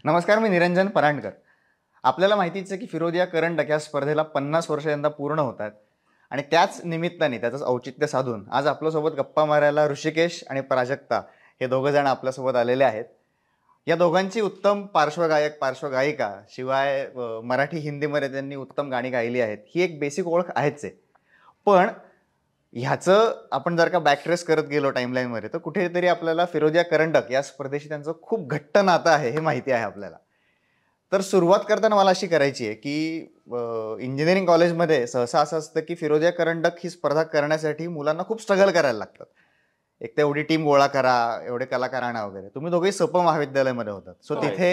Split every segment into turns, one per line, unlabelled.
नमस्कार, मी निरंजन परांडकर. आपल्याला माहितीच आहे की फिरोदिया करंडक या स्पर्धेला 50 वर्ष यंदा पूर्ण होत आहेत आणि त्याच निमित्ताने त्याचंच औचित्य साधून आज आपल्यासोबत गप्पा मारायला ऋषिकेश आणि प्राजक्ता हे दोघं जण आपल्यासोबत आलेले आहेत. या दोघांची उत्तम पार्श्वगायक पार्श्वगायिका शिवाय मराठी हिंदीमध्ये त्यांनी उत्तम गाणी गायली आहेत ही एक बेसिक ओळख आहेच आहे. पण ह्याचं आपण जर का बॅकट्रेस करत गेलो टाईमलाईनमध्ये तर कुठेतरी आपल्याला फिरोदिया करंडक या स्पर्धेशी त्यांचं खूप घट्ट नातं आहे हे माहिती आहे आपल्याला. तर सुरुवात करताना मला अशी करायची आहे की इंजिनिअरिंग कॉलेजमध्ये सहसा असं असतं की फिरोदिया करंडक ही स्पर्धा करण्यासाठी मुलांना खूप स्ट्रगल करायला लागतात. एक तर एवढी टीम गोळा करा, एवढे कलाकार आणा वगैरे. तुम्ही दोघेही सप महाविद्यालयामध्ये होतात, सो तिथे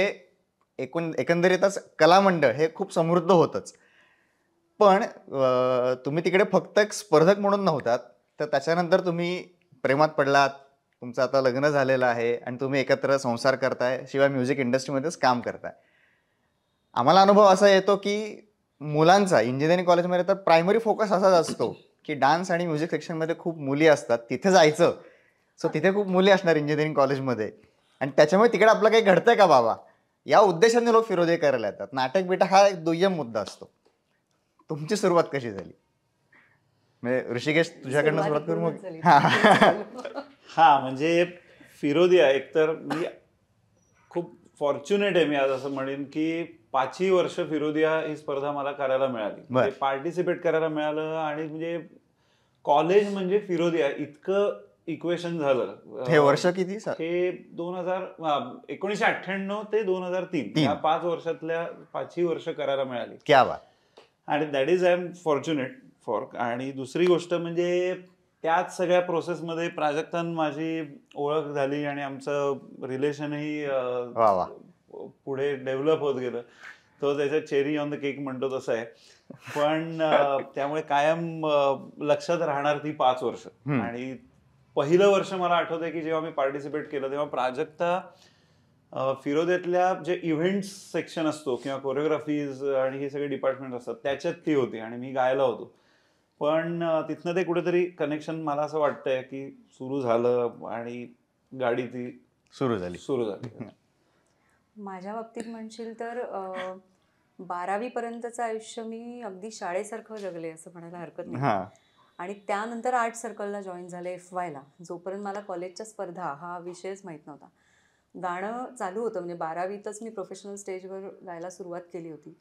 एकंदरीतच कलामंडळ हे खूप समृद्ध होतंच. पण तुम्ही तिकडे फक्त एक स्पर्धक म्हणून नव्हतात, तर त्याच्यानंतर तुम्ही प्रेमात पडलात, तुमचं आता लग्न झालेलं आहे आणि तुम्ही एकत्र संसार करताय, शिवाय म्युझिक इंडस्ट्रीमध्येच काम करताय. आम्हाला अनुभव असा येतो की मुलांचा इंजिनिअरिंग कॉलेजमध्ये तर प्रायमरी फोकस असाच असतो की डान्स आणि म्युझिक सेक्शनमध्ये खूप मुली असतात, तिथे जायचं. सो तिथे खूप मुली असणार इंजिनिअरिंग कॉलेजमध्ये आणि त्याच्यामुळे तिकडे आपलं काही घडतंय का बाबा या उद्देशाने लोक फिरोदे करायला येतात. नाटक बिटक हा एक दुय्यम मुद्दा असतो. तुमची सुरुवात कशी झाली? म्हणजे ऋषिकेश तुझ्याकडनं सुरुवात करू मग.
हा म्हणजे फिरोदिया एकतर मी खूप फॉर्च्युनेट आहे. मी आज असं म्हणेन की 5ही वर्ष फिरोदिया ही स्पर्धा मला करायला मिळाली, म्हणजे पार्टिसिपेट करायला मिळालं. आणि म्हणजे कॉलेज म्हणजे फिरोदिया इतकं इक्वेशन झालं.
हे वर्ष किती?
हे 1998 ते 2003 या 5 वर्षातल्या 5ही वर्ष करायला मिळाली.
क्या बात.
आणि that is I am fortunate for. आणि दुसरी गोष्ट म्हणजे त्याच सगळ्या प्रोसेसमध्ये प्राजक्तान माझी ओळख झाली आणि आमचं रिलेशनही पुढे डेव्हलप होत गेलं. तो त्याच्या चेरी ऑन द केक म्हणतो तसं आहे. पण त्यामुळे कायम लक्षात राहणार ती 5 वर्ष. आणि पहिलं वर्ष मला आठवतंय की जेव्हा मी पार्टिसिपेट केलं तेव्हा प्राजक्ता फिरोद्यातल्या जे इव्हेंट्स सेक्शन असतो किंवा कोरिओग्राफीज आणि हे सगळे डिपार्टमेंट असतात त्याच्यात ती होती आणि मी गायला होतो. पण तिथनं ते कुठेतरी कनेक्शन मला असं वाटतंय की सुरू झालं आणि गाडी ती सुरू झाली.
माझ्या बाबतीत म्हणशील तर 12वी पर्यंतचं आयुष्य मी अगदी शाळेसारखं जगले असं म्हणायला हरकत नाही. आणि त्यानंतर आर्ट सर्कलला जॉईन झाले FYला. जोपर्यंत मला कॉलेजच्या स्पर्धा हा विषयच माहीत नव्हता. गाणं चालू होतं, म्हणजे 12वीतच मी प्रोफेशनल स्टेजवर गायला सुरुवात केली होती.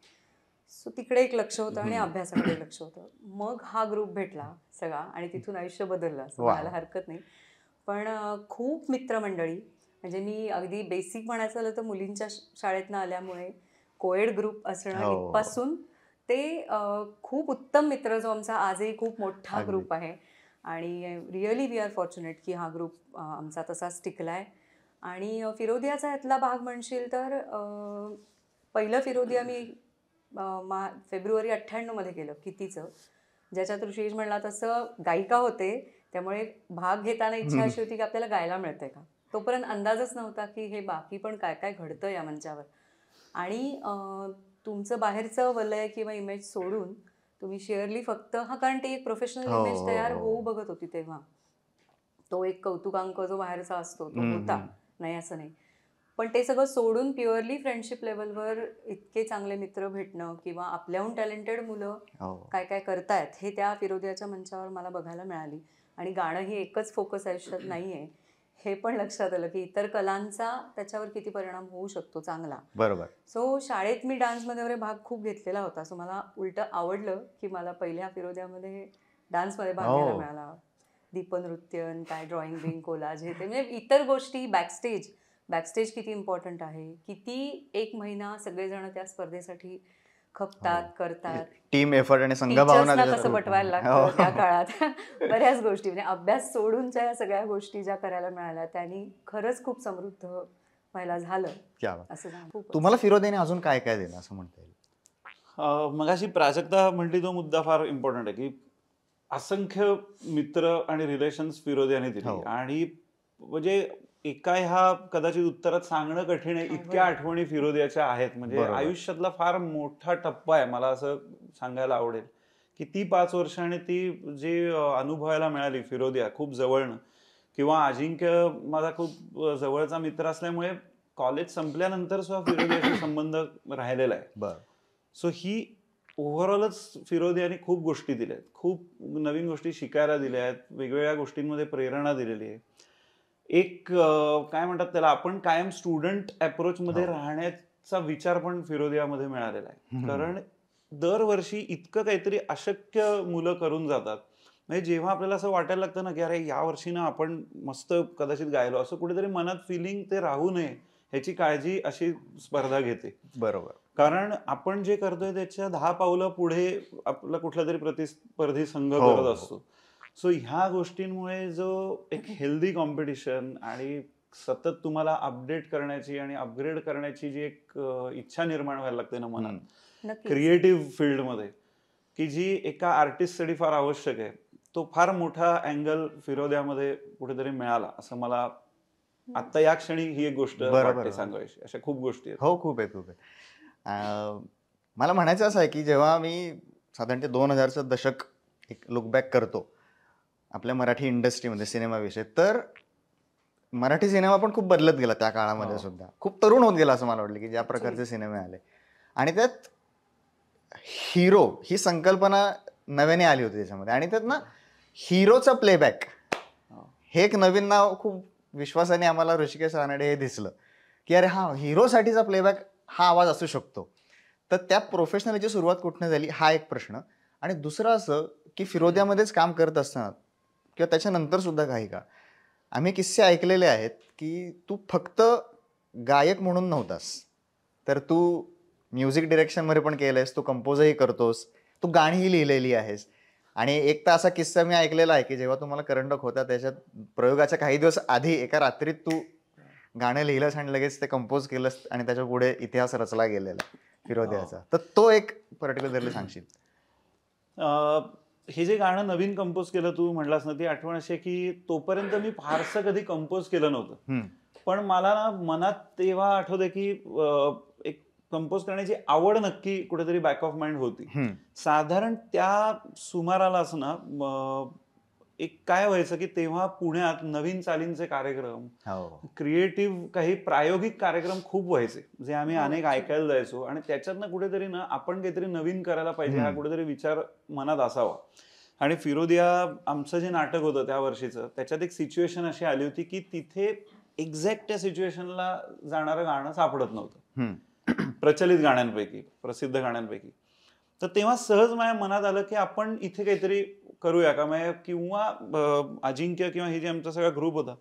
सो तिकडे एक लक्ष होतं आणि अभ्यासाकडे लक्ष होतं. मग हा ग्रुप भेटला सगळा आणि तिथून आयुष्य बदललं असं म्हणायला हरकत नाही. पण खूप मित्रमंडळी, म्हणजे मी अगदी बेसिक म्हणायचं झालं तर मुलींच्या शाळेतनं आल्यामुळे कोएड ग्रुप असणं इथपासून ते खूप उत्तम मित्र जो आमचा आजही खूप मोठा ग्रुप आहे. आणि रिअली वी आर फॉर्च्युनेट की हा ग्रुप आमचा तसाच टिकला आहे. आणि फिरोदियाचा ह्यातला भाग म्हणशील तर पहिलं फिरोदिया मी फेब्रुवारी 98मध्ये केलं कितीचं, ज्याच्यात ऋषिकेश म्हणला तसं गायिका होते, त्यामुळे भाग घेताना इच्छा अशी होती की आपल्याला गायला मिळतंय का. तोपर्यंत अंदाजच नव्हता की हे बाकी पण काय काय घडतं या मंचावर. आणि तुमचं बाहेरचं वलय किंवा इमेज सोडून तुम्ही शेअरली फक्त कारण ती एक प्रोफेशनल इमेज तयार होऊ बघत होती तेव्हा. तो एक कौतुकांक जो बाहेरचा असतो तो होता, नाही असं नाही. पण ते सगळं सोडून प्युअरली फ्रेंडशिप लेवलवर इतके चांगले मित्र भेटणं किंवा आपल्याहून टॅलेंटेड मुलं काय काय करतायत हे त्या फिरोदियाच्या मंचावर मला बघायला मिळाली. आणि गाणं ही एकच फोकस आयुष्यात नाही आहे हे पण लक्षात आलं की इतर कलांचा त्याच्यावर किती परिणाम होऊ शकतो चांगला.
बरोबर.
सो शाळेत मी डान्समध्ये वगैरे भाग खूप घेतलेला होता. सो मला उलटं आवडलं की मला पहिल्या फिरोद्यामध्ये डान्समध्ये भाग घ्यायला मिळाला. दीपनृत्य, काय ड्रॉइंग कोलाज हे ते, म्हणजे इतर गोष्टी बॅकस्टेज किती इम्पॉर्टंट आहे, किती एक महिना सगळेजण त्या स्पर्धेसाठी खपतात करतात,
टीम एफर्ट आणि संघभावना
कसं पटवायला लागतं त्या काळात. बऱ्याच गोष्टी, म्हणजे अभ्यास सोडूनच्या या सगळ्या गोष्टी ज्या करायला मिळाल्या त्यांनी खरंच खूप समृद्ध व्हायला झालं. असं
तुम्हाला फिरोदियाने अजून काय काय दिलं असं म्हणता येईल?
मगाशी प्राजक्ता म्हटली तो मुद्दा फार इम्पॉर्टंट आहे की असंख्य मित्र आणि रिलेशन्स फिरोदियाने दिली. आणि म्हणजे एका ह्या कदाचित उत्तरात सांगणं कठीण आहे, इतक्या आठवणी फिरोदियाच्या आहेत. म्हणजे आयुष्यातला फार मोठा टप्पा आहे. मला असं सांगायला आवडेल की ती 5 वर्ष आणि ती जी अनुभवायला मिळाली फिरोदिया खूप जवळनं, किंवा अजिंक्य माझा खूप जवळचा मित्र असल्यामुळे कॉलेज संपल्यानंतर सुद्धा फिरोदियाशी संबंध राहिलेला आहे.
बरं.
सो ही ओव्हरऑलच फिरोदियाने खूप गोष्टी दिल्या आहेत, खूप नवीन गोष्टी शिकायला दिल्या आहेत, वेगवेगळ्या गोष्टींमध्ये प्रेरणा दिलेली आहे. एक काय म्हणतात त्याला, आपण कायम स्टुडंट अप्रोच मध्ये राहण्याचा विचार पण फिरोदियामध्ये मिळालेला आहे. कारण दरवर्षी इतकं काहीतरी अशक्य मुलं करून जातात. म्हणजे जेव्हा आपल्याला असं वाटायला लागतं ना की अरे या वर्षी ना आपण मस्त कदाचित गायलो, असं कुठेतरी मनात फिलिंग ते राहू नये ह्याची काळजी अशी स्पर्धा घेते.
बरोबर.
कारण आपण जे करतोय त्याच्या 10 पावलं पुढे आपला कुठला तरी प्रतिस्पर्धी संघ करत असतो. सो ह्या गोष्टींमुळे जो एक हेल्दी कॉम्पिटिशन आणि सतत तुम्हाला अपडेट करण्याची आणि अपग्रेड करण्याची जी एक इच्छा निर्माण व्हायला लागते ना मनात क्रिएटिव्ह फील्डमध्ये, की जी एका आर्टिस्टसाठी फार आवश्यक आहे, तो फार मोठा अँगल फिरोदियामध्ये कुठेतरी मिळाला असं मला आता या क्षणी ही एक गोष्ट वाटते सांगायची. अशा खूप गोष्टी आहेत.
हो, खूप आहे, खूप आहे. मला म्हणायचं असं आहे की जेव्हा मी साधारणतः 2000चं दशक एक लुकबॅक करतो आपल्या मराठी इंडस्ट्रीमध्ये सिनेमाविषयी, तर मराठी सिनेमा पण खूप बदलत गेला त्या काळामध्ये सुद्धा. खूप तरुण होत गेला असं मला वाटलं की ज्या प्रकारचे सिनेमे आले. आणि त्यात हिरो ही संकल्पना नव्याने आली होती त्याच्यामध्ये. आणि त्यात ना हिरोचा प्लेबॅक हे एक नवीन नाव खूप विश्वासाने आम्हाला ऋषिकेश रानडे हे दिसलं की अरे हा हिरोसाठीचा प्लेबॅक हा आवाज असू शकतो. तर त्या प्रोफेशनलची सुरुवात कुठनं झाली हा एक प्रश्न. आणि दुसरं असं की फिरोदियामध्येच काम करत असताना किंवा त्याच्यानंतर सुद्धा काही का आम्ही किस्से ऐकलेले आहेत की तू फक्त गायक म्हणून नव्हतास, तर तू म्युझिक डिरेक्शनमध्ये पण केलंयस, तू कंपोजही करतोस, तू गाणीही लिहिलेली आहेस. आणि एक तर असा किस्सा मी ऐकलेला आहे की जेव्हा तुम्हाला करंडक होता त्याच्यात प्रयोगाच्या काही दिवस आधी एका रात्रीत तू गाणं लिहिलंस आणि लगेच ते कंपोज केलंस आणि त्याच्या पुढे इतिहास रचला गेलेला फिरोदियाचा. तर तो एक पर्टिक्युलरली सांगशील?
हे जे गाणं नवीन कंपोज केलं तू म्हणलास ना, ती आठवण अशी आहे की तोपर्यंत मी फारसं कधी कंपोज केलं नव्हतं. पण मला ना मनात तेव्हा आठवतं की एक कंपोज करण्याची आवड नक्की कुठेतरी बॅक ऑफ माइंड होती. साधारण त्या सुमारालाच ना एक काय व्हायचं की तेव्हा पुण्यात नवीन चालींचे कार्यक्रम, क्रिएटिव्ह काही प्रायोगिक कार्यक्रम खूप व्हायचे, जे आम्ही अनेक ऐकायला जायचो. आणि त्याच्यातनं कुठेतरी ना आपण काहीतरी नवीन करायला पाहिजे हा कुठेतरी विचार मनात असावा. आणि फिरोदिया आमचं जे नाटक होतं त्या वर्षीचं, त्याच्यात एक सिच्युएशन अशी आली होती की तिथे एक्झॅक्ट त्या सिच्युएशनला जाणारं गाणं सापडत नव्हतं प्रचलित गाण्यांपैकी, प्रसिद्ध गाण्यांपैकी. तर तेव्हा सहज माझ्या मनात आलं की आपण इथे काहीतरी करूया का. किंवा अजिंक्य किंवा हे जे आमचा सगळा ग्रुप होता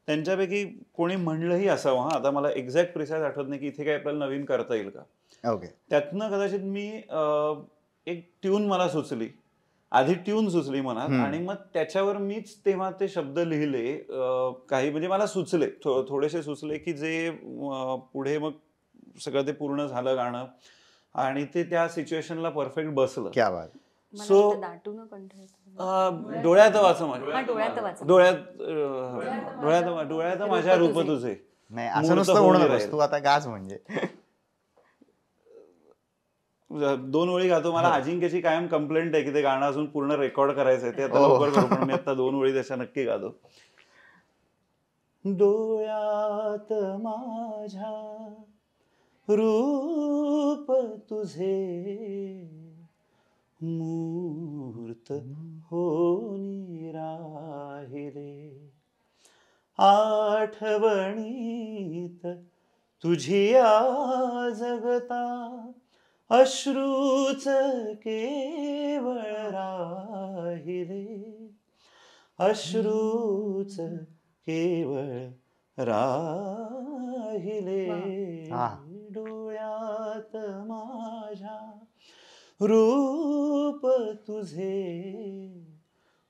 त्यांच्यापैकी कोणी म्हणलंही असावं. आता मला एक्झॅक्ट प्रिसाइज आठवत नाही की इथे काही आपल्याला नवीन करता येईल का. त्यातनं कदाचित मी एक ट्यून मला सुचली, आधी ट्यून सुचली मनात, आणि मग त्याच्यावर मीच तेव्हा ते शब्द लिहिले. काही म्हणजे मला सुचले, थोडेसे सुचले की जे पुढे मग सगळं ते पूर्ण झालं गाणं आणि ते त्या सिच्युएशनला परफेक्ट बसलं.
क्या बात.
सो डोळ्यात वाच माझ्या, डोळ्यात माझ्या रूप तुझे.
नाही असं नुसतं म्हणून तू आता गाज म्हणजे
2 ओळी गातो. मला अजिंक्यची कायम कंप्लेंट आहे की ते गाणं अजून पूर्ण रेकॉर्ड करायचंय, ते आता लवकर करू, पण मी आता 2 ओळी त्याच्या नक्की गातो. डोळ्यात माझ्या रूप तुझे मूर्त होनी राहिले, आठवणीत तुझिया जगता अश्रूच केवळ राहिले, अश्रूच केवळ राहिले. डोळ्यात माझ्या रूप तुझे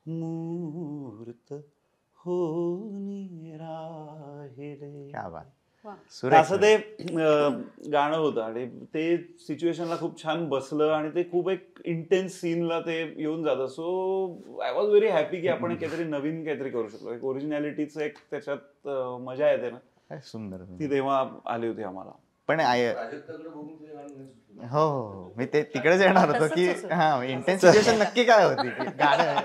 मूर्त होनी राहिले. असं ते गाणं होतं आणि ते सिच्युएशनला खूप छान बसलं आणि ते खूप एक इंटेन्स सीनला ते येऊन जातं. So I was very happy की आपण काहीतरी नवीन काहीतरी करू शकलो. एक ओरिजिनॅलिटीचं एक त्याच्यात मजा येते ना,
सुंदर,
ती तेव्हा आली होती आम्हाला.
पण हो हो मी ते तिकडेच येणार होतो की हा इंटेन्स सिच्युएशन नक्की काय होती गाणं.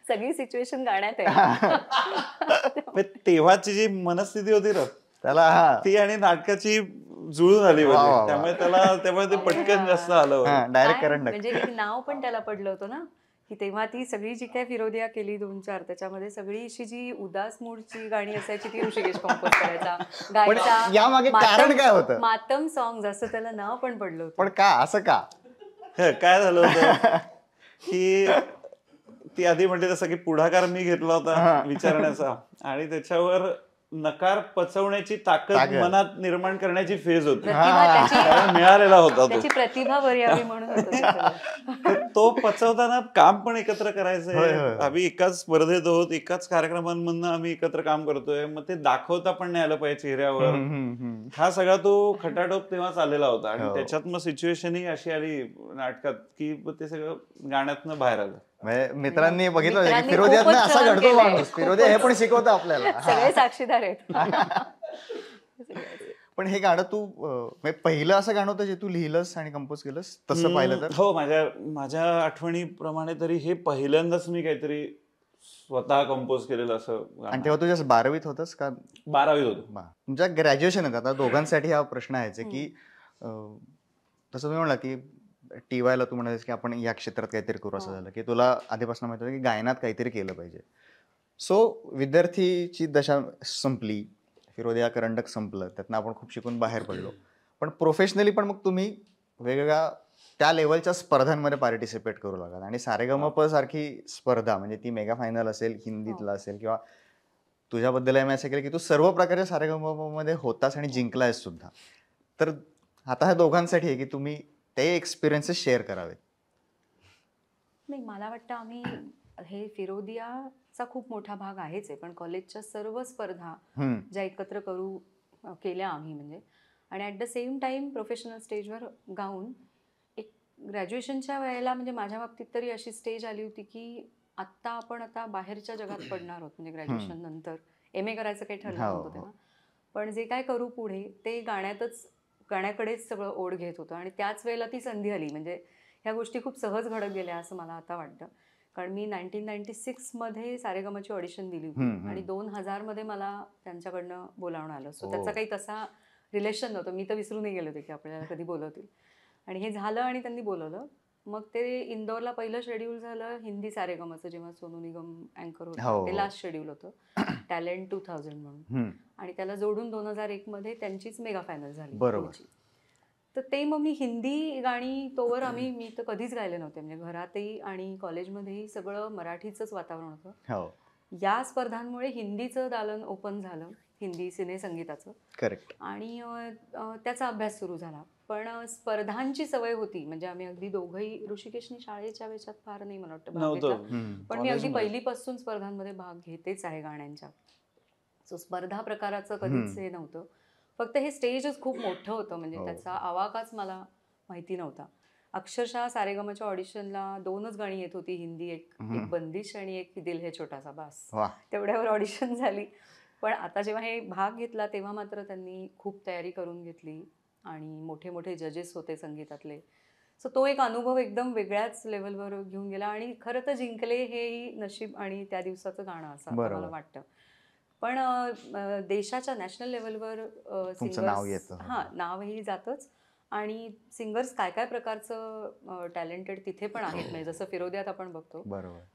सगळी सिच्युएशन गाण्यात आहे.
तेव्हाची जी मनस्थिती होती ना
त्याला
ती आणि नाटकाची जुळून आली होती, त्यामुळे ते पटकन जास्त आलं होतं.
डायरेक्ट करंडक.
म्हणजे एक नाव पण त्याला पडलं होतं ना, की तेव्हा ती सगळी जी काय फिरोदिया केली 2-4 त्याच्यामध्ये सगळी अशी जी उदास मूडची गाणी असायची ती ऋषिकेश कंपोज करायचा, गायचा.
यामागे कारण काय होतं?
मातम सॉंग्स असं त्याला नाव पण पडलं होतं.
पण का असं का?
काय झालं होतं की ती आधी म्हणते तसं की पुढाकार मी घेतला होता विचारण्याचा, आणि त्याच्यावर नकार पचवण्याची ताकद मनात निर्माण करण्याची फेज होती, मिळालेला होता
त्याची प्रतिभा वर यावी म्हणून होतं.
तो पचवताना काम पण एकत्र करायचंय, आम्ही एकाच स्पर्धेत आहोत, एकाच कार्यक्रमांमधनं आम्ही एकत्र काम करतोय, मग ते दाखवता पण नाही आलं पाहिजे चेहऱ्यावर. हा सगळा तो खटाटोप तेव्हा चाललेला होता, आणि त्याच्यात मग सिच्युएशन ही अशी आली नाटकात की ते सगळं गाण्यातनं बाहेर आलं.
मित्रांनी बघितलं की फिरोदियातनं असा घडतो माणूस, फिरोदिया हे पण शिकवतं आपल्याला.
सगळे साक्षीदार आहेत.
पण हे गाणं तू पहिलं असं गाणं होतं जे तू लिहिलंस आणि कंपोज केलंस तसं पाहिलं तर?
हो, माझ्या आठवणीप्रमाणे तरी हे पहिल्यांदाच मी काहीतरी स्वतः कंपोज केलेलं असं.
आणि तेव्हा तुझ्या 12वीत होतस का?
12वीत होतो.
तुमच्या ग्रॅज्युएशन होतं. आता दोघांसाठी हा प्रश्न आहे की तसं तुम्ही म्हणला की टीवायला तू म्हणालीस की आपण या क्षेत्रात काहीतरी करू, असं झालं की तुला आधीपासून माहिती होतं की गायनात काहीतरी केलं पाहिजे. सो विद्यार्थीची दशा संपली, फिरोदिया करंडक संपलं, त्यातनं आपण खूप शिकून बाहेर पडलो, पण प्रोफेशनली पण मग तुम्ही वेगवेगळ्या त्या लेवलच्या स्पर्धांमध्ये पार्टिसिपेट करू लागलात. आणि सारेगमप सारखी स्पर्धा, म्हणजे ती मेगा फायनल असेल, हिंदीतला असेल, किंवा तुझ्याबद्दल मी असं केलं की तू सर्व प्रकारच्या सारेगमपमध्ये होतास आणि जिंकलायस सुद्धा. तर आता ह्या दोघांसाठी आहे की तुम्ही ते एक्सपिरियन्सेस शेअर करावेत.
नाही, मला वाटतं आम्ही हे फिरोदियाचा खूप मोठा भाग आहेच आहे, पण कॉलेजच्या सर्व स्पर्धा ज्या एकत्र केल्या आम्ही, म्हणजे आणि at the same time professional स्टेजवर गाऊन एक ग्रॅज्युएशनच्या वेळेला, म्हणजे माझ्या बाबतीत तरी अशी स्टेज आली होती की आता बाहेरच्या जगात पडणार आहोत, म्हणजे ग्रॅज्युएशन नंतर MA करायचं काही ठरलं नव्हतं तेव्हा, पण जे काय करू पुढे ते गाण्याकडेच सगळं ओढ घेत होतं. आणि त्याच वेळेला ती संधी आली, म्हणजे ह्या गोष्टी खूप सहज घडत गेल्या असं मला आता वाटतं. कारण मी 1996 मध्ये सारेगमची ऑडिशन दिली होती आणि 2000 मध्ये मला त्यांच्याकडनं बोलावणं आलं. सो त्याचा काही तसा रिलेशन नव्हतं, मी तर विसरूनही गेले होते की आपल्याला कधी बोलवतील. आणि हे झालं आणि त्यांनी बोलवलं. मग ते इंदोरला पहिलं शेड्यूल झालं हिंदी सारेगमचं, जेव्हा सोनू निगम अँकर होतं, ते लास्ट शेड्यूल होतं, टॅलेंट 2000 म्हणून. आणि त्याला जोडून 2001 मध्ये त्यांचीच मेगा फायनल झाली. बरोबर. तर ते मग मी हिंदी गाणी तोवर मी तर कधीच गायले नव्हते, म्हणजे घरातही आणि कॉलेजमध्येही सगळं मराठीचंच वातावरण होतं. या स्पर्धांमुळे हिंदीचं दालन ओपन झालं, हिंदी सिने संगीताचं.
करेक्ट. आणि
त्याचा अभ्यास सुरू झाला. पण स्पर्धांची सवय होती, म्हणजे आम्ही अगदी दोघंही, ऋषिकेशनी शाळेच्या वेळात फार नाही मला वाटतं भाग घेतला, पण मी अगदी पहिलीपासून स्पर्धांमध्ये भाग घेतेच आहे गाण्यांच्या. सो स्पर्धा प्रकाराचं कधीच हे नव्हतं. फक्त हे स्टेजच खूप मोठं होतं, म्हणजे त्याचा आवाकाच मला माहिती नव्हता. अक्षरशः सारेगमच्या ऑडिशनला 2च गाणी येत होती हिंदी, एक बंदिश आणि एक दिल है छोटासा बास, तेवढ्यावर ऑडिशन झाली. पण आता जेव्हा हे भाग घेतला तेव्हा मात्र त्यांनी खूप तयारी करून घेतली आणि मोठे मोठे जजेस होते संगीतातले. सो तो एक अनुभव एकदम वेगळ्याच लेवलवर घेऊन गेला. आणि खरं तर जिंकले हेही नशीब आणि त्या दिवसाचं गाणं असं मला वाटतं. पण देशाच्या नॅशनल लेवलवर सिंगर्स नावही जातंच, आणि सिंगर्स काय काय प्रकारचं टॅलेंटेड तिथे पण आहेत, म्हणजे जसं फिरोदियात आपण बघतो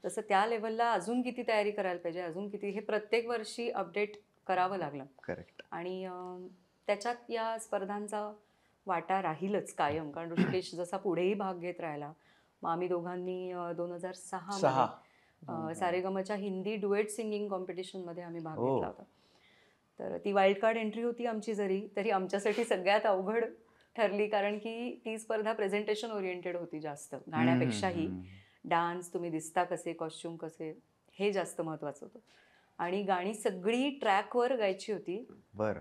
तसं त्या लेवलला अजून किती तयारी करायला पाहिजे, अजून किती, हे प्रत्येक वर्षी अपडेट करावं लागलं.
करेक्ट.
आणि त्याच्यात या स्पर्धांचा वाटा राहीलच कायम, कारण ऋषिकेश जसा पुढेही भाग घेत राहिला. मग आम्ही दोघांनी 2006 सारेगमच्या हिंदी डुएट सिंगिंग कॉम्पिटिशनमध्ये आम्ही भाग घेतला होता. तर ती वाईल्ड कार्ड एंट्री होती आमची, तरी आमच्यासाठी सगळ्यात अवघड ठरली, कारण की ती स्पर्धा प्रेझेंटेशन ओरिएंटेड होती जास्त गाण्यापेक्षाही. डान्स, तुम्ही दिसता कसे, कॉस्ट्युम कसे, हे जास्त महत्त्वाचं होतं. आणि गाणी सगळी ट्रॅकवर गायची होती. बरं.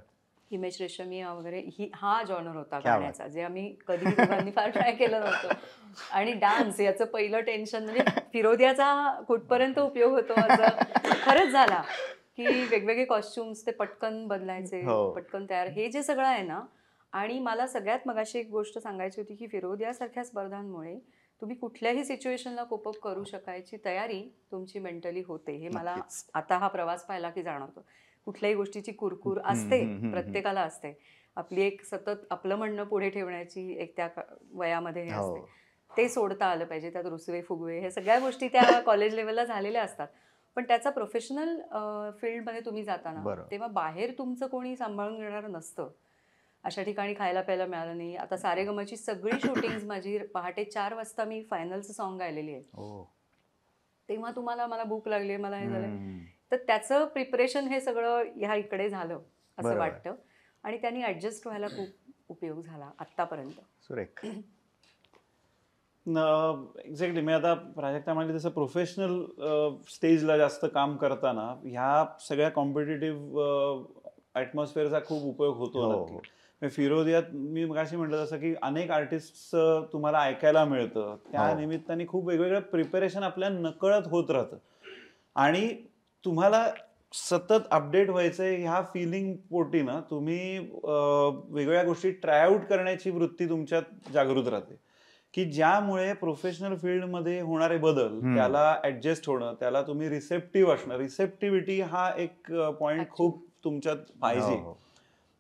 हिमेश रेशमिया वगैरे हा जॉनर होता गाण्याचा, जे आम्ही कधी दोघांनी फार ट्राय केलं नव्हतं. आणि डान्स याचं पहिलं टेन्शन, म्हणजे फिरोदियाचा कुठपर्यंत उपयोग होतो असं खरंच झाला, की वेगवेगळे कॉस्ट्युम्स ते पटकन बदलायचे, पटकन तयार, हे जे सगळं आहे ना. आणि मला सगळ्यात मगाशी एक गोष्ट सांगायची होती की फिरोदियासारख्या स्पर्धांमुळे तुम्ही कुठल्याही सिच्युएशनला कोपअप करू शकायची तयारी तुमची मेंटली होते, हे मला आता हा प्रवास पाहिला की जाणवतं. कुठल्याही गोष्टीची कुरकुर असते, प्रत्येकाला असते. आपली एक सतत आपलं म्हणणं पुढे ठेवण्याची एक त्या वयामध्ये हे असते, ते सोडता आलं पाहिजे. त्यात रुसवे फुगवे हे सगळ्या गोष्टी त्या कॉलेज लेवलला झालेल्या असतात. पण त्याचा प्रोफेशनल फील्डमध्ये तुम्ही जाताना तेव्हा बाहेर तुमचं कोणी सांभाळून घेणारं नसतं. अशा ठिकाणी खायला प्यायला मिळालं नाही. आता सारेगमची सगळी शूटिंग माझी पहाटे 4 वाजता मी फायनलचं सॉन्ग गायलेली आहे. तेव्हा तुम्हाला मला भूक लागली, मला हे झालं, तर त्याचं प्रिपरेशन हे सगळं ह्या इकडे झालं असं वाटतं. आणि त्यांनी ऍडजस्ट व्हायला खूप उपयोग झाला आतापर्यंत.
सुरेख.
एक्झॅक्टली. मी आता प्राजक्ता म्हणली तसं प्रोफेशनल स्टेजला जास्त काम करताना ह्या सगळ्या कॉम्पिटेटिव्ह ॲटमॉस्फिअरचा खूप उपयोग होतो. फिरोदियात मी मगाशी म्हटलं तसं की अनेक आर्टिस्ट तुम्हाला ऐकायला मिळतं, त्या निमित्ताने खूप वेगवेगळं प्रिपरेशन आपल्या नकळत होत राहतं आणि तुम्हाला सतत अपडेट व्हायचंय ह्या फिलिंग पोटी ना तुम्ही वेगवेगळ्या गोष्टी ट्राय आउट करण्याची वृत्ती तुमच्यात जागृत राहते, की ज्यामुळे प्रोफेशनल फील्डमध्ये होणारे बदल, त्याला ऍडजस्ट होणं, त्याला तुम्ही रिसेप्टिव्ह असणं, रिसेप्टिव्हिटी हा एक पॉइंट खूप तुमच्यात पाहिजे.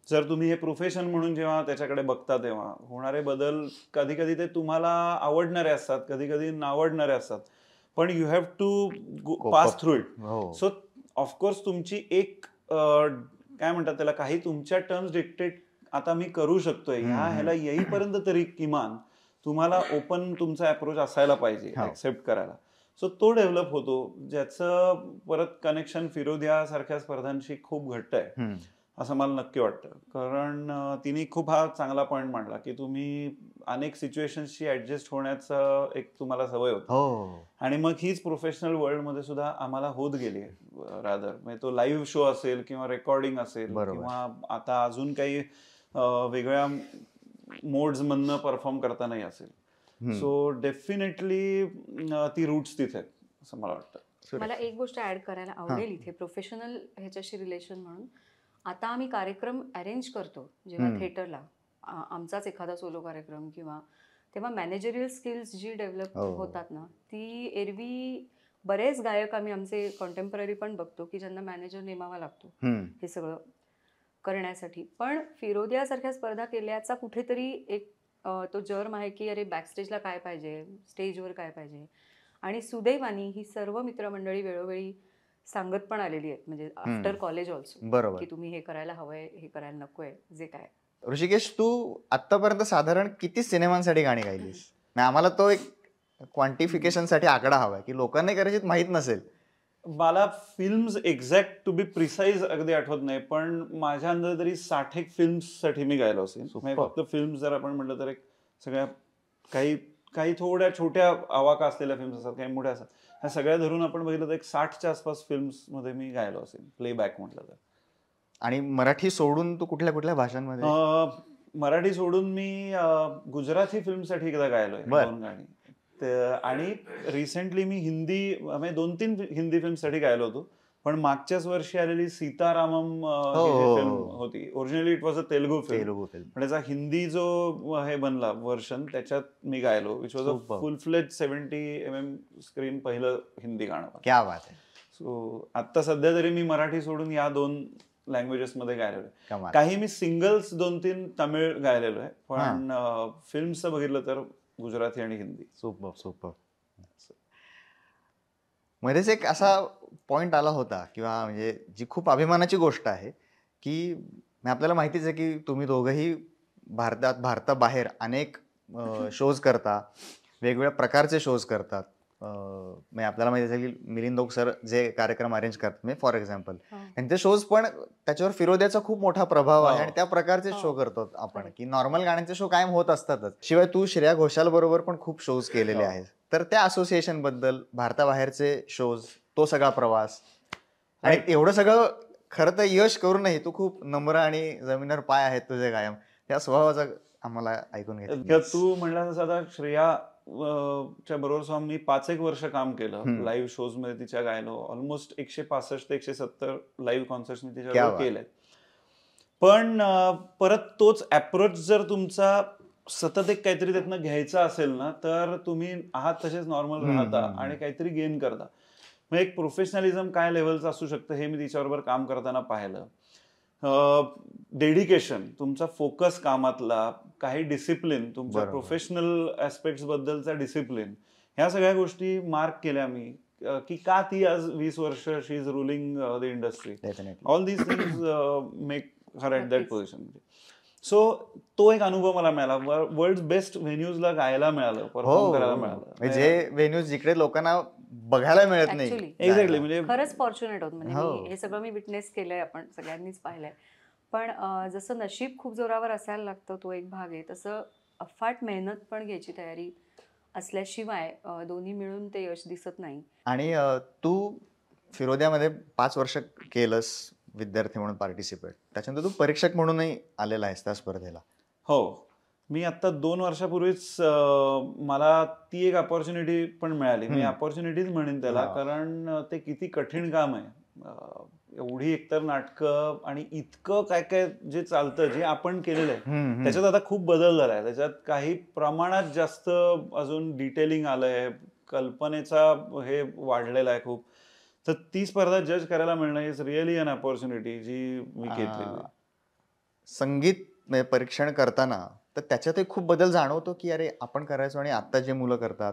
जर तुम्ही हे प्रोफेशन म्हणून जेव्हा त्याच्याकडे बघता तेव्हा होणारे बदल कधी कधी ते तुम्हाला आवडणारे असतात, कधी कधी नावडणारे असतात, पण you have to pass through it. So of course तुमची एक काय म्हणतात त्याला, काही तुमच्या टर्म्स डिक्टेट आता मी करू शकतोय ह्याला येईपर्यंत तरी किमान तुम्हाला ओपन तुमचा अप्रोच असायला पाहिजे ऍक्सेप्ट करायला. सो तो डेव्हलप होतो, ज्याचं परत कनेक्शन फिरोदिया सारख्या स्पर्धांशी खूप घट्ट आहे असं मला नक्की वाटतं. कारण तिने खूप हा चांगला पॉइंट मांडला की तुम्ही अनेक सिच्युएशन्सशी ऍडजस्ट होण्याचं एक तुम्हाला सवय होती आणि मग हीच प्रोफेशनल वर्ल्डमध्ये सुद्धा आम्हाला होत गेली रादर. म्हणजे तो लाईव्ह शो असेल किंवा रेकॉर्डिंग असेल किंवा आता अजून काही वेगळ्या मोड्स मधनं परफॉर्म करतानाही असेल. सो डेफिनेटली ती रूट्स तिथे आहेत असं मला वाटतं.
मला एक गोष्ट ऍड करायला आवडेल इथे प्रोफेशनल ह्याच्याशी रिलेशन म्हणून. आता आम्ही कार्यक्रम अरेंज करतो जेव्हा थिएटरला, आमचाच एखादा सोलो कार्यक्रम किंवा, तेव्हा मॅनेजरियल स्किल्स जी डेव्हलप होतात ना, ती एरवी बरेच गायक आम्ही आमचे कॉन्टेम्पररी पण बघतो की ज्यांना मॅनेजर नेमावा लागतो हे सगळं करण्यासाठी. पण फिरोदियासारख्या स्पर्धा केल्याचा कुठेतरी एक तो जर्म आहे की अरे बॅकस्टेजला काय पाहिजे, स्टेजवर काय पाहिजे. आणि सुदैवानी ही सर्व मित्रमंडळी वेळोवेळी सांगत पण आलेली आहेत, म्हणजे आफ्टर कॉलेज ऑल्सो, की तुम्ही हे करायला हवंय, हे करायला नकोय, जे काय.
ऋषिकेश, तू आतापर्यंत साधारण किती सिनेमांसाठी गाणी गायलीस? आम्हाला तो एक क्वांटिफिकेशन साठी आकडा हवाय की लोकांना कदाचित माहित नसेल.
मला films exact to be precise अगदी आठवत नाही, पण माझ्या अंदाजे तरी 60 फिल्म्स साठी मी गायलो असेल. फक्त फिल्म्स जर आपण म्हटलं तर एक सगळ्या काही थोड्या छोट्या आवाका असलेल्या फिल्म्स असतात, काही मोठ्या असतात, ह्या सगळ्या धरून आपण बघितलं तर एक 60च्या आसपास फिल्म्स मध्ये मी गायलो असेल प्लेबॅक म्हटलं तर.
आणि मराठी सोडून तू कुठल्या कुठल्या भाषांमध्ये?
मराठी सोडून मी गुजराती फिल्मसाठी एकदा गायलोय 2 गाणी. आणि रिसेंटली मी हिंदी 2-3 हिंदी फिल्मसाठी गायलो होतो. पण मागच्याच वर्षी आलेली सीतारामम फिल्म होती, originally it was a Telugu film, पण त्याचा हिंदी जो हे बनला व्हर्शन त्याच्यात मी गायलो, विच वॉज अ फुल फ्लेज 70mm स्क्रीन पहिलं हिंदी गाणं.
क्या बात आहे.
सो आता सध्या तरी मी मराठी सोडून या 2 लँग्वेजेस मध्ये गायलेलो आहे. काही मी सिंगल्स 2-3 तमिळ गायलेलो आहे, पण फिल्मचं बघितलं तर गुजराती आणि हिंदी.
सुपर. मध्येच एक असा पॉइंट आला होता किंवा म्हणजे जी खूप अभिमानाची गोष्ट आहे की आपल्याला माहितीच आहे की तुम्ही दोघंही भारताबाहेर अनेक शोज करता, वेगवेगळ्या प्रकारचे शोज करतात. म्हणजे आपल्याला माहिती आहे की मिलिंद ओक सर जे कार्यक्रम अरेंज करतात, म्हणजे फॉर एक्झाम्पल त्यांचे शोज, पण त्याच्यावर फिरोदियाचा खूप मोठा प्रभाव आहे आणि त्या प्रकारचे शो करतो आपण, की नॉर्मल गाण्यांचे शो कायम होत असतातच. शिवाय तू श्रेया घोषाल बरोबर पण खूप शोज केलेले आहेत. तर त्या असोसिएशन बद्दल, भारताबाहेरचे शोज, तो सगळा प्रवास आणि एवढं सगळं खरं तर यश करूनही तू खूप नम्र आणि जमिनीवर पाय आहेत तुझे कायम, त्या स्वभावाचा आम्हाला ऐकून घेतलं.
तू म्हणला तसं आता श्रेया च्या बरोबर मी 5-1 वर्ष काम केलं लाईव्ह शोज मध्ये, तिच्या गायलो ऑलमोस्ट 165 ते 170 लाईव्ह कॉन्सर्ट्स मी तिच्यावर केले. पण परत तोच अप्रोच जर तुमचा सतत एक काहीतरी त्यातनं घ्यायचा असेल ना, तर तुम्ही आहात तसेच नॉर्मल राहता आणि काहीतरी गेन करता. म्हणजे एक प्रोफेशनलिझम काय लेवलचं असू शकतं हे मी तिच्याबरोबर काम करताना पाहिलं. डेडिकेशन, तुमचा फोकस कामातला, काही डिसिप्लिन, तुमच्या प्रोफेशनल ऍस्पेक्ट्स बद्दलचा डिसिप्लिन, ह्या सगळ्या गोष्टी मार्क केल्या मी की का ती आज 20 वर्ष she is ruling the industry. All these things make her at that position. So तो एक अनुभव मला मिळाला. वर्ल्ड बेस्ट व्हेन्यूजला गायला मिळालं, परफॉर्म करायला मिळालं.
जे व्हेन्यूज जिकडे लोकांना बघायला मिळत नाही.
एक्झॅक्टली, म्हणजे
खरंच फॉर्च्युनेट होत. म्हणजे हे सगळं मी विटनेस केलंय, आपण सगळ्यांनीच पाहिलंय. पण जसं नशीब खूप जोरावर असायला लागतं, तो एक भाग आहे, तसं अफाट मेहनत पण घ्यायची तयारी असल्याशिवाय दोन्ही मिळून ते यश दिसत नाही.
आणि तू फिरोद्यामध्ये 5 वर्ष केलंस विद्यार्थी म्हणून पार्टिसिपेट, त्याच्यानंतर तू परीक्षक म्हणूनही आलेला आहेस त्या स्पर्धेला.
हो, मी आता 2 वर्षापूर्वीच मला ती एक अपॉर्च्युनिटी पण मिळाली. मी अपॉर्च्युनिटीज म्हणेन त्याला, कारण ते किती कठीण काम आहे. एवढी एकतर नाटकं आणि इतकं काय काय जे चालतं, जे आपण केलेलं आहे त्याच्यात आता खूप बदल झालाय. त्याच्यात काही प्रमाणात जास्त अजून डिटेलिंग आलंय, कल्पनेचा हे वाढलेला आहे खूप. तर ती स्पर्धा जज करायला मिळणं इज रिअली अन अपॉर्च्युनिटी जी मी घेतली.
संगीत परीक्षण करताना तर त्याच्यातही खूप बदल जाणवतो की अरे आपण करायचो आणि आता जे मुलं करतात,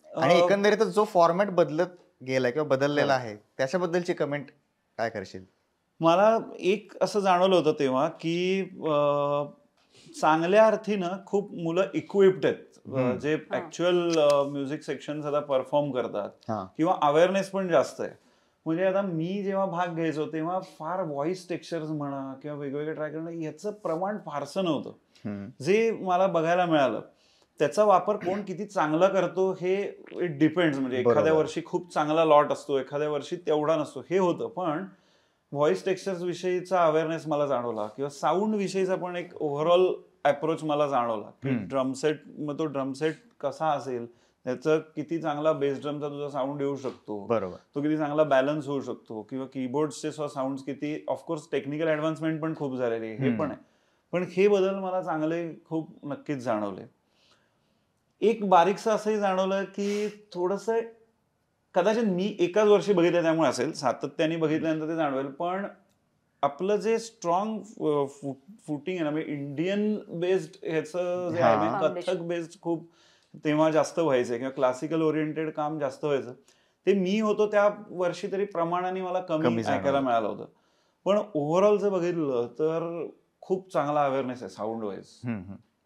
आणि एकंदरीतच जो फॉर्मॅट बदलत गेलाय किंवा बदललेला आहे त्याच्याबद्दलची कमेंट काय करशील?
मला एक असं जाणवलं होतं तेव्हा की चांगल्या अर्थीनं खूप मुलं इक्विप्ड आहेत, जे ऍक्च्युअल म्युझिक सेक्शन आता परफॉर्म करतात, किंवा अवेअरनेस पण जास्त आहे. म्हणजे आता मी जेव्हा भाग घ्यायचो तेव्हा फार व्हॉइस टेक्स्चर्स म्हणा किंवा वेगवेगळे ट्राय करणं याचं प्रमाण फारसं नव्हतं. जे मला बघायला मिळालं त्याचा वापर कोण किती चांगला करतो हे इट डिपेंड्स. म्हणजे एखाद्या वर्षी खूप चांगला लॉट असतो, एखाद्या वर्षी तेवढा नसतो, हे होतं. पण व्हॉइस टेक्स्चर्स विषयीचा अवेअरनेस मला जाणवला, किंवा साऊंड विषयीचा पण एक ओव्हरऑल अप्रोच मला जाणवला की ड्रमसेट, मग तो ड्रमसेट कसा असेल, त्याचं किती चांगला बेस ड्रमचा तुझा साऊंड येऊ शकतो, तो किती चांगला बॅलन्स होऊ शकतो, किंवा कीबोर्डचे साऊंड किती. ऑफकोर्स टेक्निकल ऍडव्हान्समेंट पण खूप झालेली आहे, हे पण आहे. पण हे बदल मला चांगले खूप नक्कीच जाणवले. एक बारीकसं असंही जाणवलं की थोडंसं, कदाचित मी एकाच वर्षी बघितलं त्यामुळे असेल, सातत्याने बघितल्यानंतर ते जाणवेल, पण आपलं जे स्ट्रॉंग फुटिंग आहे ना, म्हणजे इंडियन बेस्ड ह्याचं जे आहे, कथक बेस्ड खूप तेव्हा जास्त व्हायचं, किंवा क्लासिकल ओरिएंटेड काम जास्त व्हायचं, ते मी होतो त्या वर्षी तरी प्रमाणाने मला कमी ऐकायला मिळालं होतं. पण ओव्हरऑल जर बघितलं तर खूप चांगला अवेअरनेस आहे साऊंड वाईज,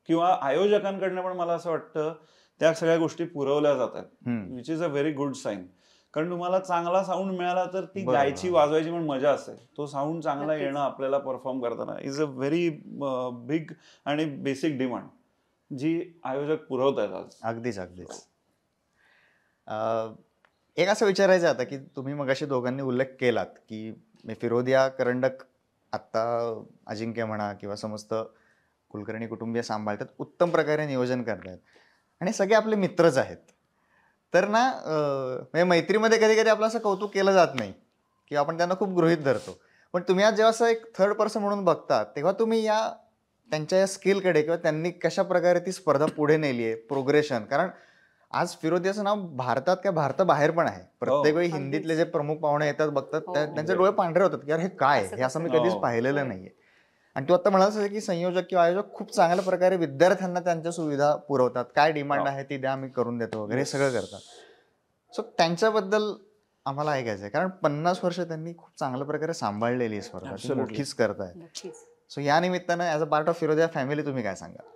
किंवा आयोजकांकडनं पण मला असं वाटतं त्या सगळ्या गोष्टी पुरवल्या जातात, which is a very good sign. कारण तुम्हाला चांगला साऊंड मिळाला तर ती गायची वाजवायची पण मजा असते. तो साऊंड चांगला येणं आपल्याला परफॉर्म करताना इज अ व्हेरी बिग आणि बेसिक डिमांड जी आयोजक पुरवतात आज.
अगदीच अगदीच. एक असं विचारायचं आता की तुम्ही मगाशी दोघांनी उल्लेख केलात की फिरोदिया करंडक आत्ता अजिंक्य म्हणा किंवा समस्त कुलकर्णी कुटुंबीय सांभाळतात, उत्तम प्रकारे नियोजन करतात, आणि सगळे आपले मित्रच आहेत. तर ना म्हणजे मैत्रीमध्ये कधी कधी आपलं असं कौतुक केलं जात नाही किंवा आपण त्यांना खूप गृहीत धरतो. पण तुम्ही आज जेव्हा असं एक थर्ड पर्सन म्हणून बघता तेव्हा तुम्ही त्यांच्या या स्किलकडे किंवा त्यांनी कशा प्रकारे ती स्पर्धा पुढे नेली आहे, प्रोग्रेशन. कारण आज फिरोदियाचं नाव भारतात किंवा भारताबाहेर पण आहे. प्रत्येक वेळी हिंदीतले जे प्रमुख पाहुणे येतात बघतात त्यांचे डोळे पांढरे होतात की अरे हे काय, हे असं मी कधीच पाहिलेलं नाहीये. आणि तू आता म्हणालास की संयोजक किंवा आयोजक खूप चांगल्या प्रकारे विद्यार्थ्यांना त्यांच्या सुविधा पुरवतात, काय डिमांड आहे ती द्या आम्ही करून देतो वगैरे सगळं करतात. सो त्यांच्याबद्दल आम्हाला ऐकायचं आहे, कारण 50 वर्ष त्यांनी खूप चांगल्या प्रकारे सांभाळलेली स्पर्धा, मोठीच करताय. सो या निमित्तानं as a part of Firodia family तुम्ही काय सांगा?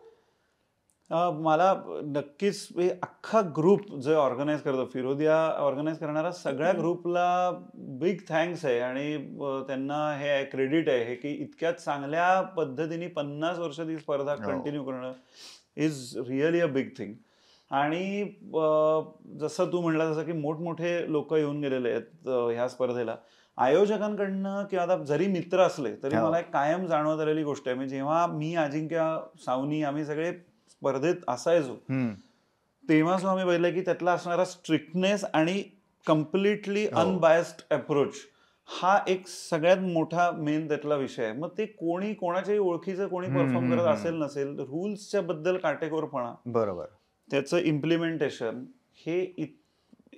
मला नक्कीच अख्खा ग्रुप जे ऑर्गनाईज करतो, फिरोदिया ऑर्गनाईज करणारा सगळ्या ग्रुपला बिग थँक्स आहे, आणि त्यांना हे क्रेडिट आहे की इतक्या चांगल्या पद्धतीने 50 वर्ष ती स्पर्धा कंटिन्यू करणं is really a big thing. आणि जसं तू म्हणला तसं की मोठमोठे लोक येऊन गेलेले आहेत ह्या स्पर्धेला आयोजकांकडनं, किंवा आता जरी मित्र असले तरी मला एक कायम जाणवत आलेली गोष्ट आहे. म्हणजे जेव्हा मी, अजिंक्य, सावनी आम्ही सगळे स्पर्धेत असायचो तेव्हा जो आम्ही बघितलं की त्यातला असणारा स्ट्रिक्टनेस आणि कम्प्लिटली अनबायस्ड अप्रोच हा एक सगळ्यात मोठा मेन त्यातला विषय आहे. मग ते कोणी कोणाच्याही ओळखीचं कोणी परफॉर्म करत असेल नसेल, रूल्सच्या बद्दल काटेकोरपणा,
बरोबर,
त्याचं इम्प्लिमेंटेशन, हे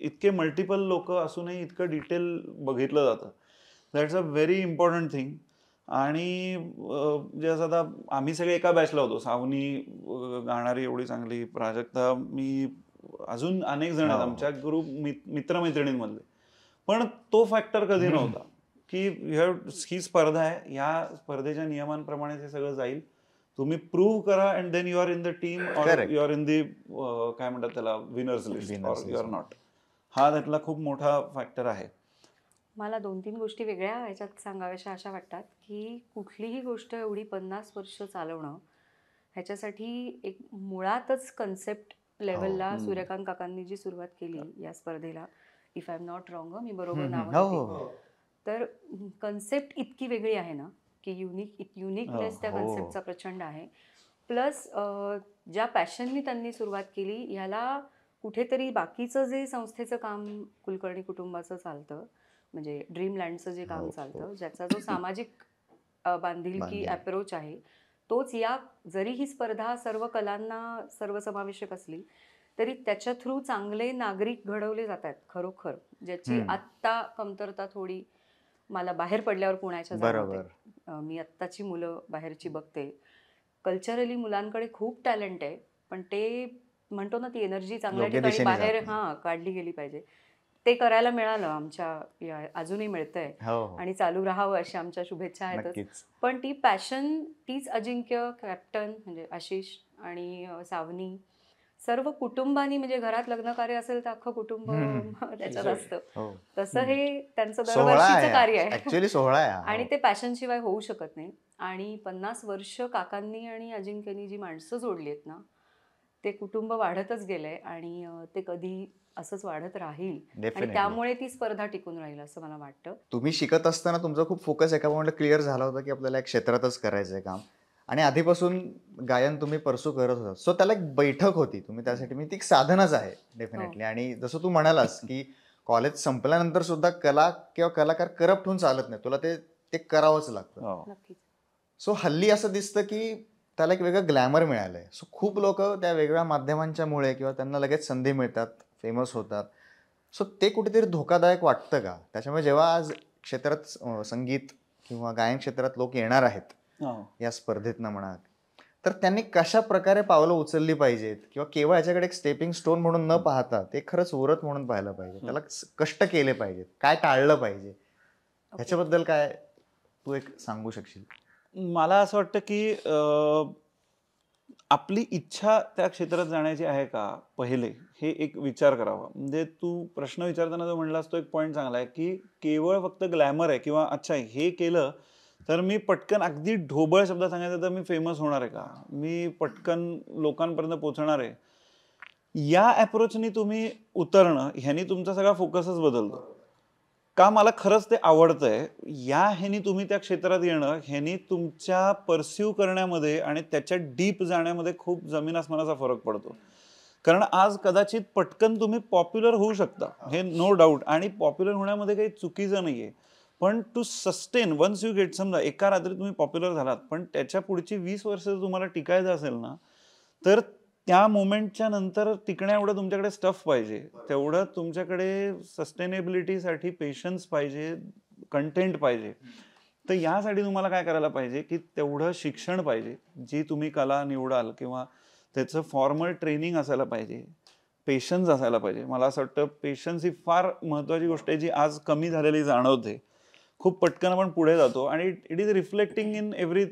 इतके मल्टिपल लोक असूनही इतकं डिटेल बघितलं जातं. That's a very important thing. आणि जसं आता आम्ही सगळे एका बॅचला होतो. सावनी गाणारी एवढी चांगली, प्राजक्ता, मी, अजून अनेक जण आहेत आमच्या ग्रुप मित्रमैत्रिणींमधले. पण तो फॅक्टर कधी नव्हता की ही स्पर्धा आहे, या स्पर्धेच्या नियमांप्रमाणे हे सगळं जाईल, तुम्ही प्रूव्ह करा and then you are in the team or you are in the काय म्हणतात त्याला, winners list or you are not. हा त्यातला खूप मोठा फॅक्टर आहे.
मला 2-3 गोष्टी वेगळ्या ह्याच्यात सांगाव्याशा अशा वाटतात की कुठलीही गोष्ट एवढी 50 वर्ष चालवणं ह्याच्यासाठी एक मुळातच कन्सेप्ट लेवलला सूर्यकांत काकांनी जी सुरुवात केली या स्पर्धेला, if I am not wrong, मी बरोबर नाव, तर कन्सेप्ट इतकी वेगळी आहे ना की युनिकनेस त्या कन्सेप्टचा प्रचंड आहे. प्लस ज्या पॅशननी त्यांनी सुरुवात केली ह्याला कुठेतरी बाकीचं जे संस्थेचं काम कुलकर्णी कुटुंबाचं चालतं, म्हणजे ड्रीमलँडचं जे काम चालतं, ज्याचा जो सामाजिक बांधिलकी अप्रोच आहे, तोच या, जरी ही स्पर्धा सर्व कलांना सर्वसमावेशक असली तरी त्याच्या थ्रू चांगले नागरिक घडवले जातात खरोखर, ज्याची आत्ता कमतरता थोडी मला बाहेर पडल्यावर पुण्याच्या जाणवते. मी आत्ताची मुलं बाहेरची बघते, कल्चरली मुलांकडे खूप टॅलेंट आहे, पण ते म्हणतो ना ती एनर्जी चांगल्या ठिकाणी बाहेर काढली गेली पाहिजे. ते करायला मिळालं आमच्या, अजूनही मिळतंय आणि चालू राहावं अशा आमच्या शुभेच्छा आहेतच. पण ती पॅशन, तीच अजिंक्य, कॅप्टन म्हणजे आशिष आणि सावनी, सर्व कुटुंबानी, म्हणजे घरात लग्न कार्य असेल तर अख्खं कुटुंब त्याच्यात असतं, तसं हे त्यांचं दरवर्षीचं कार्य आहे ऍक्च्युअली, सोहळा आहे आणि ते पॅशन शिवाय होऊ शकत नाही. आणि 50 वर्ष काकांनी आणि अजिंक्यनी जी माणसं जोडली आहेत ना, ते कुटुंब वाढतच गेलंय आणि ते कधी असंच वाढत राहील आणि त्यामुळे ती स्पर्धा टिकून राहील असं मला वाटतं.
तुम्ही शिकत असताना तुमचा खूप फोकस एका पॉईंटला क्लिअर झाला होता की आपल्याला एक क्षेत्रातच करायचंय काम, आणि आधीपासून गायन तुम्ही परसू करत होता. सो त्याला एक बैठक होती, तुम्ही त्यासाठी, मी ती एक साधनच आहे डेफिनेटली. आणि जसं तू म्हणालास की कॉलेज संपल्यानंतर सुद्धा कला किंवा कलाकार करप्ट होऊन चालत नाही, तुला ते करावंच लागतं. सो हल्ली असं दिसतं की त्याला एक वेगळं ग्लॅमर मिळालंय. सो खूप लोक त्या वेगळ्या माध्यमांच्या मुळे किंवा त्यांना लगेच संधी मिळतात, फेमस होतात. सो ते कुठेतरी धोकादायक वाटतं का? त्याच्यामुळे जेव्हा आज क्षेत्रात संगीत किंवा गायन क्षेत्रात लोक येणार आहेत या स्पर्धेतनं म्हणा, तर त्यांनी कशा प्रकारे पावलं उचलली पाहिजेत, किंवा केवळ याच्याकडे एक स्टेपिंग स्टोन म्हणून न पाहता ते खरंच व्रत म्हणून पाहिलं पाहिजे, त्याला कष्ट केले पाहिजेत, काय टाळलं पाहिजे, ह्याच्याबद्दल काय तू एक सांगू शकशील?
मला असं वाटतं की आपली इच्छा त्या क्षेत्रात जाण्याची आहे का, पहिले हे एक विचार करावा. म्हणजे तू प्रश्न विचारताना जो म्हणलास तो एक पॉईंट चांगला आहे की केवळ फक्त ग्लॅमर आहे किंवा अच्छा हे केलं तर मी पटकन, अगदी ढोबळ शब्दात सांगायचं तर मी फेमस होणार आहे का, मी पटकन लोकांपर्यंत पोहोचणार आहे, या अप्रोचनी तुम्ही उतरणं, ह्यानी तुमचा सगळा फोकसच बदलतो. का मला खरंच ते आवडतंय, या ह्यानी तुम्ही त्या क्षेत्रात येणं, ह्यानी तुमच्या परस्यू करण्यामध्ये आणि त्याच्या डीप जाण्यामध्ये खूप जमीन आसमानाचा फरक पडतो. कारण आज कदाचित पटकन तुम्ही पॉप्युलर होऊ शकता, हे नो डाऊट, आणि पॉप्युलर होण्यामध्ये काही चुकीचं नाहीये. पण to sustain, once you get, समजा एका रात्री तुम्ही पॉप्युलर झालात, पण त्याच्या पुढची 20 वर्ष तुम्हाला टिकायचं असेल ना, तर त्या मोमेंटच्या नंतर टिकण्या एवढं तुमच्याकडे स्टफ पाहिजे, तेवढं तुमच्याकडे सस्टेनेबिलिटीसाठी पेशन्स पाहिजे, कंटेंट पाहिजे. तर यासाठी तुम्हाला काय करायला पाहिजे की तेवढं शिक्षण पाहिजे, जी तुम्ही कला निवडाल किंवा त्याचं फॉर्मल ट्रेनिंग असायला पाहिजे, पेशन्स असायला पाहिजे. मला असं वाटतं पेशन्स ही फार महत्त्वाची गोष्ट आहे, जी आज कमी झालेली जाणवते. खूप पटकन आपण पुढे जातो आणि it is reflecting in every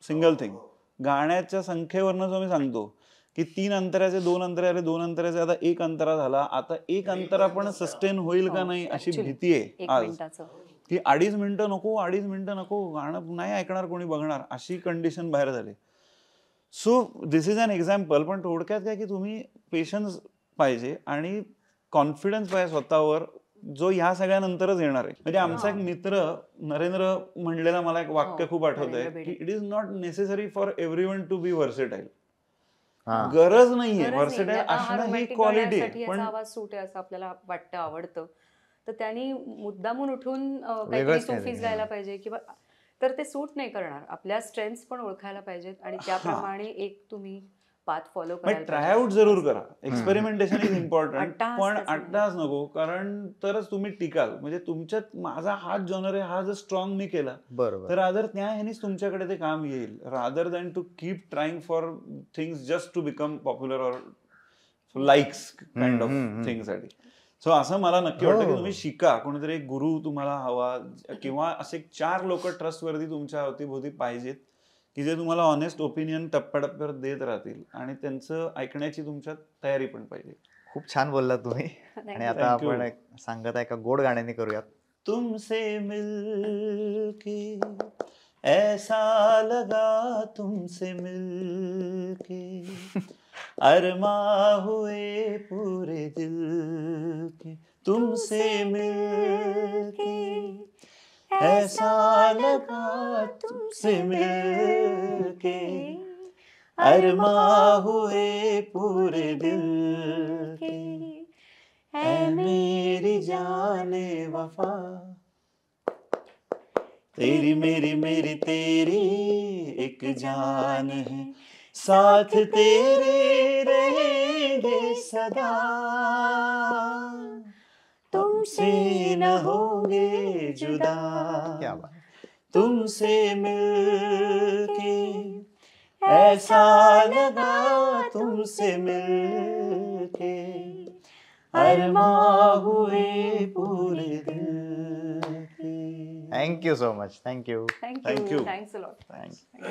single thing. गाण्याच्या संख्येवरनं मी सांगतो की 3 अंतराचे 2 अंतरे आले, 2 अंतराचे आता 1 अंतरा झाला. आता 1 अंतरा पण सस्टेन होईल का नाही अशी भीती आहे आज, की 2.5 मिनिटं नको, 2.5 मिनिटं नको, गाणं नाही ऐकणार कोणी, बघणार, अशी कंडिशन बाहेर झाली. So this is an example. पण थोडक्यात काय की तुम्ही पेशन्स पाहिजे आणि कॉन्फिडन्स पाहिजे स्वतःवर, जो ह्या सगळ्यानंतरच येणार आहे. म्हणजे आमचा एक मित्र नरेंद्र म्हणलेला मला एक वाक्य खूप आठवत आहे की it is not necessary for everyone to be versatile. गरज नाहीये व्हर्सेटाईल असणं, ही क्वालिटी.
पण आवाज सूट आहे असं आपल्याला वाटतं, आवडतं, तर त्यांनी मुद्दामून उठून काहीतरी सूफीज गायला पाहिजे किंवा, तर ते सूट नाही करणार. आपल्या स्ट्रेंथ्स पण ओळखायला पाहिजेत आणि त्याप्रमाणे एक तुम्ही पाथ फॉलो
पण
करायला
ट्रायआउट जरूर करा. एक्सपेरिमेंटेशन इज इम्पॉर्टंट,
अट्टाहास
पण
त्याचा
अट्टाहास नको, कारण तरच तुम्ही टिकाल. म्हणजे तुमच्यात माझा हाच जॉनर आहे, हा जर स्ट्रॉंग मी केला
बरोबर.
तर अदर त्या ह्यानीच तुमच्याकडे ते काम येईल, rather than to keep trying for things just to become popular or likes kind of थिंगसाठी. सो असं मला नक्की वाटतं की तुम्ही शिका, कोणीतरी एक गुरु तुम्हाला हवा, किंवा असे 4 लोक ट्रस्टवर्दी तुमच्या अवतीभोवती पाहिजेत की जे तुम्हाला ऑनेस्ट ओपिनियन टप्प्याटप्प्यावर देत राहतील, आणि त्यांचं ऐकण्याची तुमच्यात तयारी पण पाहिजे.
खूप छान बोललात तुम्ही. आणि आता आपण सांगत आहे का गोड गाण्याने करूयात.
तुमसे मिलके ऐसा लगा, तुमसे मिलके अरमा हुए पूरे दिल के, तुमसे मिलके ऐसा लगा, तुमसे मिलके अरमा हुए पूरे दिल के, ऐ मेरी जाने वफा, तेरी मेरी मेरी तेरी एक जान है, साथ तेरे रहेंगे सदा, तुमसे न होंगे जुदा,
क्या बात.
तुमसे मिलके ऐसा लगा, तुमसे मिलके अरमा हुए पूरे दिल के.
Thank you so much. Thank you.
Thank you. Thanks a lot.
Thank you.